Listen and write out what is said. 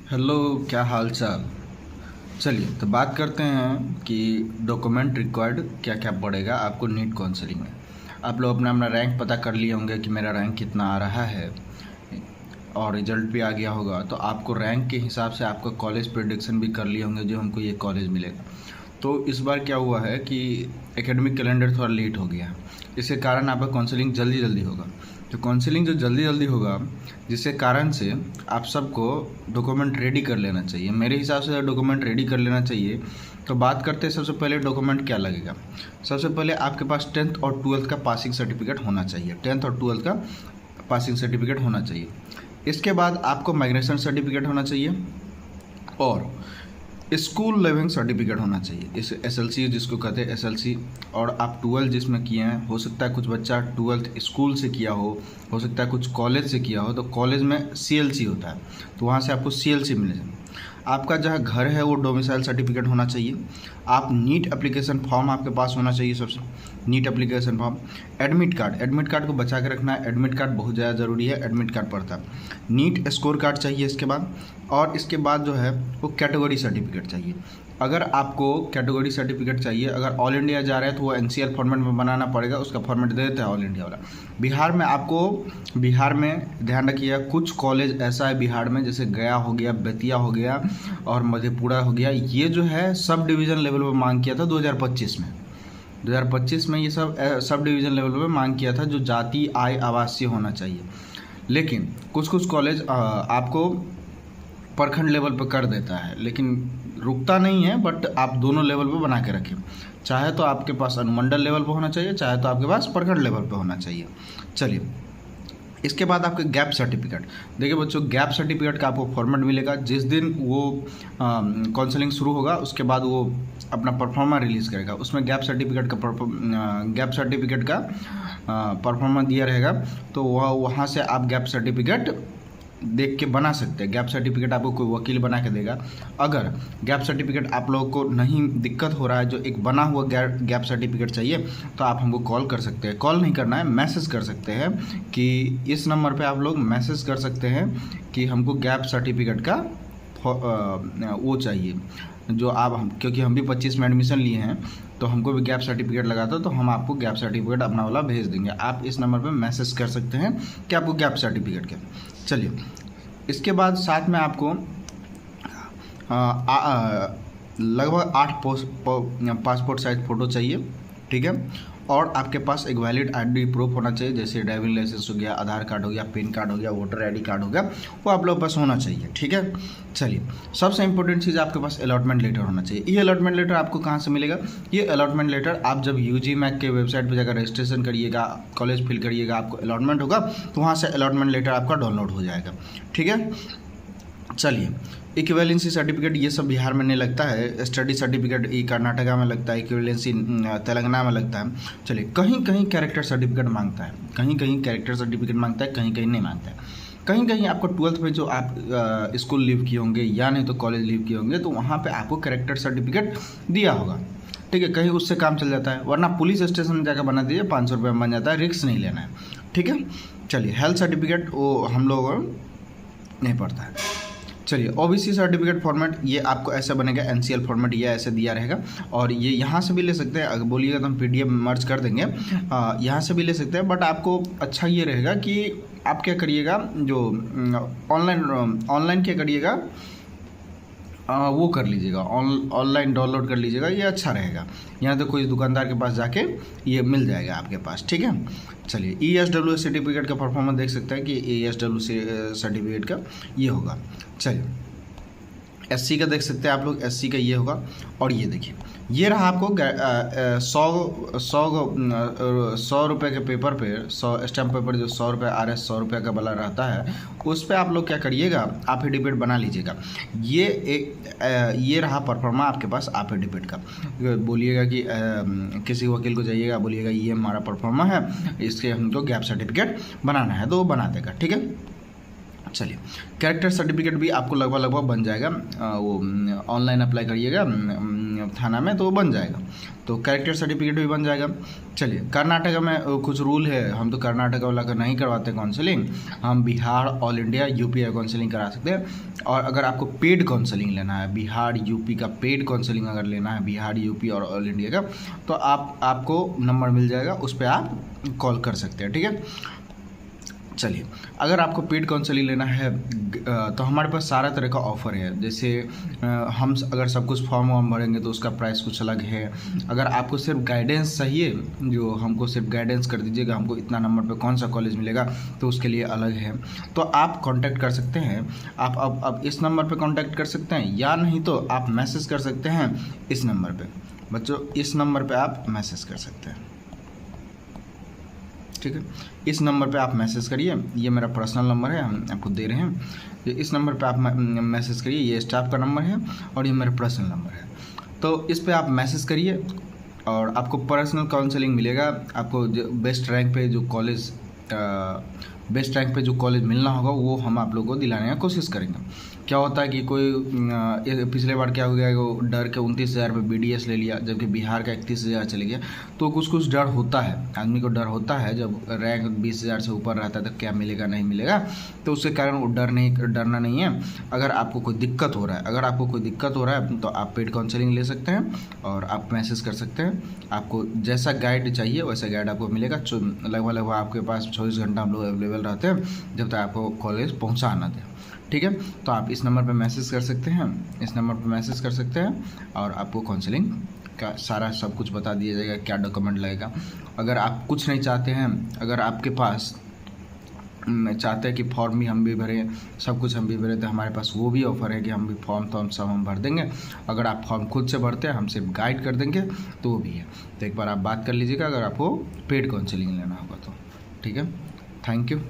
Hello, क्या हाल चाल। चलिए तो बात करते हैं कि डॉक्यूमेंट रिक्वायर्ड क्या क्या पड़ेगा आपको नीट काउंसलिंग में। आप लोग अपना अपना रैंक पता कर लिए होंगे कि मेरा रैंक कितना आ रहा है और रिजल्ट भी आ गया होगा, तो आपको रैंक के हिसाब से आपका कॉलेज प्रेडिक्शन भी कर लिए होंगे जो हमको ये कॉलेज मिलेगा। तो इस बार क्या हुआ है कि एकेडमिक कैलेंडर थोड़ा लेट हो गया है, इसके कारण आपका काउंसलिंग जल्दी जल्दी होगा। तो काउंसलिंग जो जल्दी जल्दी होगा, जिसके कारण से आप सबको डॉक्यूमेंट रेडी कर लेना चाहिए। मेरे हिसाब से डॉक्यूमेंट रेडी कर लेना चाहिए। तो बात करते हैं सबसे पहले डॉक्यूमेंट क्या लगेगा। सबसे पहले आपके पास 10th और 12th का पासिंग सर्टिफिकेट होना चाहिए। 10th और 12th का पासिंग सर्टिफिकेट होना चाहिए। इसके बाद आपको माइग्रेशन सर्टिफिकेट होना चाहिए और स्कूल लेवलिंग सर्टिफिकेट होना चाहिए। इस एसएलसी जिसको कहते हैं एसएलसी। और आप 12th जिसमें किए हैं, हो सकता है कुछ बच्चा 12th स्कूल से किया हो सकता है कुछ कॉलेज से किया हो, तो कॉलेज में सीएलसी होता है, तो वहाँ से आपको सीएलसी मिलेगा। आपका जहाँ घर है वो डोमिसाइल सर्टिफिकेट होना चाहिए। आप नीट एप्लीकेशन फॉर्म आपके पास होना चाहिए सबसे, NEET application form. Admit card को बचा के रखना है। एडमिट कार्ड बहुत ज़्यादा ज़रूरी है, एडमिट कार्ड पड़ता है। नीट स्कोर कार्ड चाहिए इसके बाद। और इसके बाद जो है वो कैटेगरी सर्टिफिकेट चाहिए। अगर आपको कैटेगरी सर्टिफिकेट चाहिए, अगर ऑल इंडिया जा रहे हैं तो वो एनसीएल फॉर्मेट में बनाना पड़ेगा, उसका फॉर्मेट दे देता है ऑल इंडिया वाला। बिहार में ध्यान रखिएगा, कुछ कॉलेज ऐसा है बिहार में, जैसे गया हो गया, बेतिया हो गया और मधेपुरा हो गया, ये जो है सब डिवीज़न लेवल पर मांग किया था 2025 में। 2025 में ये सब डिवीज़न लेवल पे मांग किया था जो जाति आय आवासीय होना चाहिए। लेकिन कुछ कुछ कॉलेज आपको प्रखंड लेवल पे कर देता है, लेकिन रुकता नहीं है। बट आप दोनों लेवल पे बना के रखें, चाहे तो आपके पास अनुमंडल लेवल पे होना चाहिए, चाहे तो आपके पास प्रखंड लेवल पे होना चाहिए। चलिए, इसके बाद आपके गैप सर्टिफिकेट। देखिए बच्चों, गैप सर्टिफिकेट का आपको फॉर्मेट मिलेगा जिस दिन वो काउंसलिंग शुरू होगा, उसके बाद वो अपना परफॉर्मा रिलीज़ करेगा। उसमें गैप सर्टिफिकेट का परफॉर्मा दिया रहेगा, तो वहाँ से आप गैप सर्टिफिकेट देख के बना सकते हैं। गैप सर्टिफिकेट आपको कोई वकील बना के देगा। अगर गैप सर्टिफिकेट आप लोगों को नहीं दिक्कत हो रहा है, जो एक बना हुआ गैप सर्टिफिकेट चाहिए, तो आप हमको कॉल कर सकते हैं। कॉल नहीं करना है, मैसेज कर सकते हैं कि इस नंबर पे आप लोग मैसेज कर सकते हैं कि हमको गैप सर्टिफिकेट का वो चाहिए, जो आप क्योंकि हम भी 25 में एडमिशन लिए हैं, तो हमको भी गैप सर्टिफिकेट लगा दो, तो हम आपको गैप सर्टिफिकेट अपना वाला भेज देंगे। आप इस नंबर पे मैसेज कर सकते हैं कि आपको गैप सर्टिफिकेट क्या। चलिए, इसके बाद साथ में आपको लगभग 8 पासपोर्ट साइज फ़ोटो चाहिए, ठीक है। और आपके पास एक वैलिड आईडी प्रूफ होना चाहिए, जैसे ड्राइविंग लाइसेंस हो गया, आधार कार्ड हो गया, पैन कार्ड हो गया, वोटर आईडी कार्ड हो गया, वो आप लोग पास होना चाहिए, ठीक है। चलिए, सबसे इंपॉर्टेंट चीज़ आपके पास अलॉटमेंट लेटर होना चाहिए। ये अलॉटमेंट लेटर आपको कहाँ से मिलेगा? ये अलॉटमेंट लेटर आप जब यूजी मैक के वेबसाइट पर जाकर रजिस्ट्रेशन करिएगा, कॉलेज फिल करिएगा, आपको अलॉटमेंट होगा, तो वहाँ से अलॉटमेंट लेटर आपका डाउनलोड हो जाएगा, ठीक है। चलिए, इक्विवेलेंसी सर्टिफिकेट ये सब बिहार में नहीं लगता है। स्टडी सर्टिफिकेट ये कर्नाटका में लगता है, इक्विवेलेंसी तेलंगाना में लगता है। चलिए, कहीं कहीं कैरेक्टर सर्टिफिकेट मांगता है, कहीं कहीं कैरेक्टर सर्टिफिकेट मांगता है, कहीं कहीं नहीं मांगता है। कहीं कहीं आपको 12th में जो आप स्कूल लीव किए होंगे या नहीं तो कॉलेज लीव किए होंगे, तो वहाँ पे आपको कैरेक्टर सर्टिफिकेट दिया होगा, ठीक है। कहीं उससे काम चल जाता है, वरना पुलिस स्टेशन में जाकर बना दीजिए, 500 रुपये में बन जाता है, रिस्क नहीं लेना है, ठीक है। चलिए, हेल्थ सर्टिफिकेट वो हम लोग नहीं पड़ता है। चलिए, ओबीसी सर्टिफिकेट फॉर्मेट ये आपको ऐसा बनेगा, एनसीएल फॉर्मेट ये ऐसे दिया रहेगा। और ये यहाँ से भी ले सकते हैं, अगर बोलिएगा तो हम पीडीएफ मर्ज कर देंगे, यहाँ से भी ले सकते हैं। बट आपको अच्छा ये रहेगा कि आप क्या करिएगा, जो ऑनलाइन क्या करिएगा, वो कर लीजिएगा, ऑनलाइन डाउनलोड कर लीजिएगा, ये अच्छा रहेगा। यहाँ तो कोई दुकानदार के पास जाके ये मिल जाएगा आपके पास, ठीक है। चलिए, ESW सर्टिफिकेट का परफॉर्मेंस देख सकते हैं कि ESW सर्टिफिकेट का ये होगा। चलिए, SC का देख सकते हैं आप लोग, SC का ये होगा। और ये देखिए, ये रहा आपको 100 रुपये के पेपर पे, 100 स्टैम्प पेपर जो 100 रुपये RS 100 रुपये का वाला रहता है, उस पर आप लोग क्या करिएगा, एफिडेविट बना लीजिएगा। ये रहा परफॉर्मा आपके पास एफिडेविट का। बोलिएगा कि किसी वकील को जाइएगा, बोलिएगा ये हमारा परफॉर्मा है, इसके हमको गैप सर्टिफिकेट बनाना है, तो वो बना देगा, ठीक है। चलिए, कैरेक्टर सर्टिफिकेट भी आपको लगभग बन जाएगा। वो ऑनलाइन अप्लाई करिएगा थाना में तो बन जाएगा, तो कैरेक्टर सर्टिफिकेट भी बन जाएगा। चलिए, कर्नाटका में कुछ रूल है, हम तो कर्नाटका वाला का नहीं करवाते काउंसलिंग, हम बिहार, ऑल इंडिया, यूपी का काउंसलिंग करा सकते हैं। और अगर आपको पेड काउंसलिंग लेना है, बिहार यूपी का पेड काउंसलिंग अगर लेना है, बिहार यूपी और ऑल इंडिया का, तो आपको नंबर मिल जाएगा, उस पर आप कॉल कर सकते हैं। ठीक है, चलिए, अगर आपको पेड काउंसलिंग लेना है तो हमारे पास सारा तरह का ऑफ़र है। जैसे हम अगर सब कुछ फॉर्म वॉर्म भरेंगे तो उसका प्राइस कुछ अलग है। अगर आपको सिर्फ गाइडेंस चाहिए, जो हमको सिर्फ गाइडेंस कर दीजिएगा हमको इतना नंबर पे कौन सा कॉलेज मिलेगा, तो उसके लिए अलग है। तो आप कांटेक्ट कर सकते हैं, आप अब इस नंबर पे कांटेक्ट कर सकते हैं, या नहीं तो आप मैसेज कर सकते हैं इस नंबर पे। बच्चों, इस नंबर पे आप मैसेज कर सकते हैं। ठीक है, इस नंबर पे आप मैसेज करिए, ये मेरा पर्सनल नंबर है, हम आपको दे रहे हैं। इस नंबर पे आप मैसेज करिए, ये स्टाफ का नंबर है और ये मेरा पर्सनल नंबर है। तो इस पे आप मैसेज करिए और आपको पर्सनल काउंसलिंग मिलेगा। आपको बेस्ट रैंक पे जो कॉलेज मिलना होगा वो हम आप लोगों को दिलाने की कोशिश करेंगे। क्या होता है कि कोई पिछले बार क्या हो गया, वो डर के 29,000 पे BDS ले लिया, जबकि बिहार का 31,000 चले गया। तो कुछ डर होता है, आदमी को डर होता है, जब रैंक 20,000 से ऊपर रहता है तो क्या मिलेगा नहीं मिलेगा, तो उसके कारण वो डरना नहीं है। अगर आपको कोई दिक्कत हो रहा है तो आप पेड काउंसलिंग ले सकते हैं और आप मैसेज कर सकते हैं। आपको जैसा गाइड चाहिए वैसा गाइड आपको मिलेगा। लगभग आपके पास 24 घंटा हम लोग अवेलेबल रहते हैं, जब तक आपको कॉलेज पहुँचा ना दें। ठीक है, तो आप इस नंबर पर मैसेज कर सकते हैं, और आपको काउंसलिंग का सारा सब कुछ बता दिया जाएगा, क्या डॉक्यूमेंट लगेगा। अगर आप कुछ नहीं चाहते हैं, अगर आपके पास चाहते हैं कि फॉर्म भी हम भी भरें, सब कुछ हम भी भरें, तो हमारे पास वो भी ऑफ़र है कि हम भी फॉर्म सब हम भर देंगे। अगर आप फॉर्म खुद से भरते हैं, हम सिर्फ गाइड कर देंगे, तो वो भी है। तो एक बार आप बात कर लीजिएगा अगर आपको पेड काउंसलिंग लेना होगा तो। ठीक है, थैंक यू।